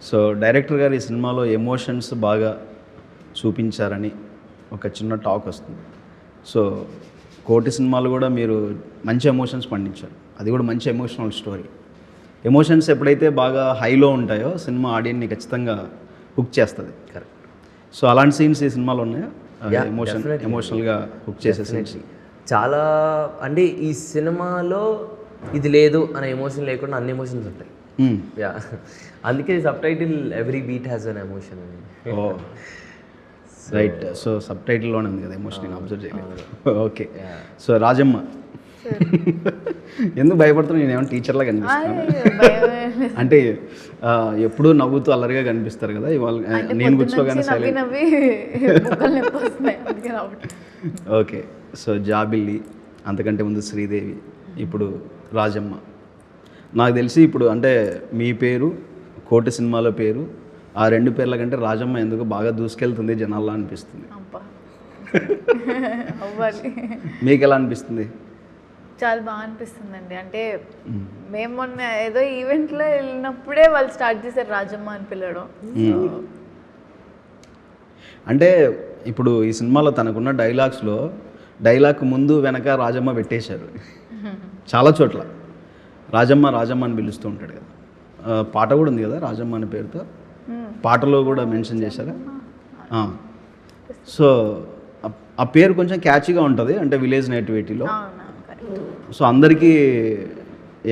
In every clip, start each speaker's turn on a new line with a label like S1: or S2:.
S1: So director గారు ఈ సినిమాలో ఎమోషన్స్ బాగా చూపించారని ఒక చిన్న టాక్ వస్తుంది. సో కోటి సినిమాలు కూడా మీరు మంచి ఎమోషన్స్ పండించారు, అది కూడా మంచి ఎమోషనల్ స్టోరీ. ఎమోషన్స్ ఎప్పుడైతే బాగా హైలో ఉంటాయో సినిమా ఆడియన్ని ఖచ్చితంగా హుక్ చేస్తుంది.
S2: కరెక్ట్.
S1: సో అలాంటి సీన్స్ ఈ సినిమాలో ఉన్నాయా? ఎమోషనల్గా హుక్ చేసే సీన్స్
S2: చాలా. అంటే ఈ సినిమాలో ఇది లేదు అనే ఎమోషన్ లేకుండా అన్ని ఎమోషన్స్ ఉంటాయి. యా, అందుకే sub title every beat has an emotion అని.
S1: ఓ రైట్. సో సబ్ టైటిల్లోనే ఉంది కదా ఎమోషన్, నేను అబ్జర్వ్ చేయలేదు. ఓకే. సో రాజమ్మ ఎందుకు భయపడుతున్నా? నేను ఏమైనా టీచర్లా కనిపిస్తున్నాను అంటే ఎప్పుడూ నవ్వుతూ అల్లరిగా కనిపిస్తారు కదా, ఇవాళ నేను కూర్చోగానే ఓకే. సో జాబిల్లి, అంతకంటే ముందు శ్రీదేవి, ఇప్పుడు రాజమ్మ. నాకు తెలిసి ఇప్పుడు అంటే మీ పేరు, కోటి సినిమాలో పేరు, ఆ రెండు పేర్ల కంటే రాజమ్మ ఎందుకు బాగా దూసుకెళ్తుంది జనాల్లో అనిపిస్తుంది. మీకు ఎలా అనిపిస్తుంది?
S3: చాలా బాగా అనిపిస్తుందండి. అంటే మేము మొన్న ఏదో ఈవెంట్లో వెళ్ళినప్పుడే వాళ్ళు స్టార్ట్ చేశారు రాజమ్మ అని పిలవడం.
S1: అంటే ఇప్పుడు ఈ సినిమాలో తనకున్న డైలాగ్స్లో డైలాగ్ ముందు వెనక రాజమ్మ పెట్టేశారు. చాలా చోట్ల రాజమ్మ రాజమ్మ అని పిలుస్తూ ఉంటాడు కదా. పాట కూడా ఉంది కదా రాజమ్మ అనే పేరుతో, పాటలో కూడా మెన్షన్ చేశారా? సో ఆ పేరు కొంచెం క్యాచీగా ఉంటుంది, అంటే విలేజ్ నేటివిటీలో. సో అందరికీ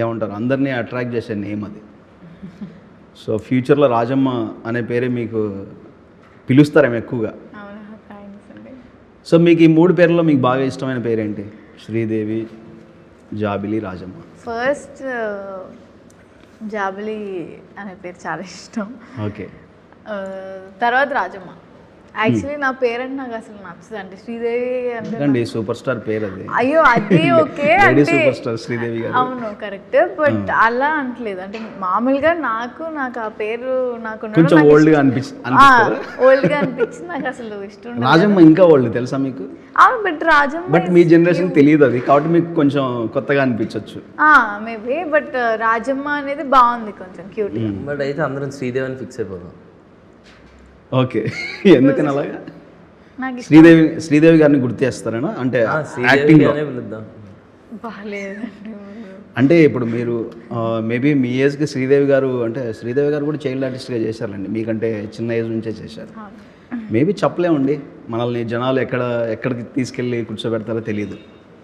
S1: ఏమంటారు, అందరినీ అట్రాక్ట్ చేసే నేమ్ అది. సో ఫ్యూచర్లో రాజమ్మ అనే పేరే మీకు పిలుస్తారేమో ఎక్కువగా. సో మీకు ఈ మూడు పేర్లలో మీకు బాగా ఇష్టమైన పేరేంటి? శ్రీదేవి, జాబిలి, రాజమ్మ.
S3: ఫస్ట్ జాబిలి అనే పేరు చాలా ఇష్టం.
S1: ఓకే.
S3: తర్వాత రాజమ్మ. యాక్చువల్లీ నా పేరెంట్ నాకు అసలు నచ్చదు. అంటే శ్రీదేవి
S1: అంటే సూపర్ స్టార్ పేరు అది.
S3: అయ్యో అది ఓకే,
S1: సూపర్ స్టార్ శ్రీదేవి గారు.
S3: అవును కరెక్ట్. బట్ అలా అంటలేదు. అంటే మామూలుగా నాకు ఆ పేరు నాకు
S1: కొంచెం ఓల్డ్ గా అనిపిస్తుంది.
S3: ఓల్డ్ గా అనిపించింది నాకు, అసలు ఇష్టం.
S1: రాజమ్మ ఇంకా ఓల్డ్ తెలుసా మీకు?
S3: అవును, but Rajamma
S1: but me generation తెలియదు అది, కాబట్టి మీకు కొంచెం కొత్తగా అనిపించవచ్చు
S3: మేబీ. బట్ రాజమ్మ అనేది బాగుంది, కొంచెం క్యూట్.
S2: బట్ అయితే అందరం శ్రీదేవి అని ఫిక్స్ అయిపోదాం.
S1: ఓకే. ఎందుకని అలాగా? శ్రీదేవి గారిని గుర్తు చేస్తారేనా? అంటే యాక్టింగ్ అంటే ఇప్పుడు మీరు మేబీ మీ ఏజ్కి శ్రీదేవి గారు, అంటే శ్రీదేవి గారు కూడా చైల్డ్ ఆర్టిస్ట్గా చేశారండి, మీకంటే చిన్న ఏజ్ నుంచే చేశారు. మేబీ చెప్పలేమండి, మనల్ని జనాలు ఎక్కడికి తీసుకెళ్ళి కూర్చోబెడతారో తెలియదు.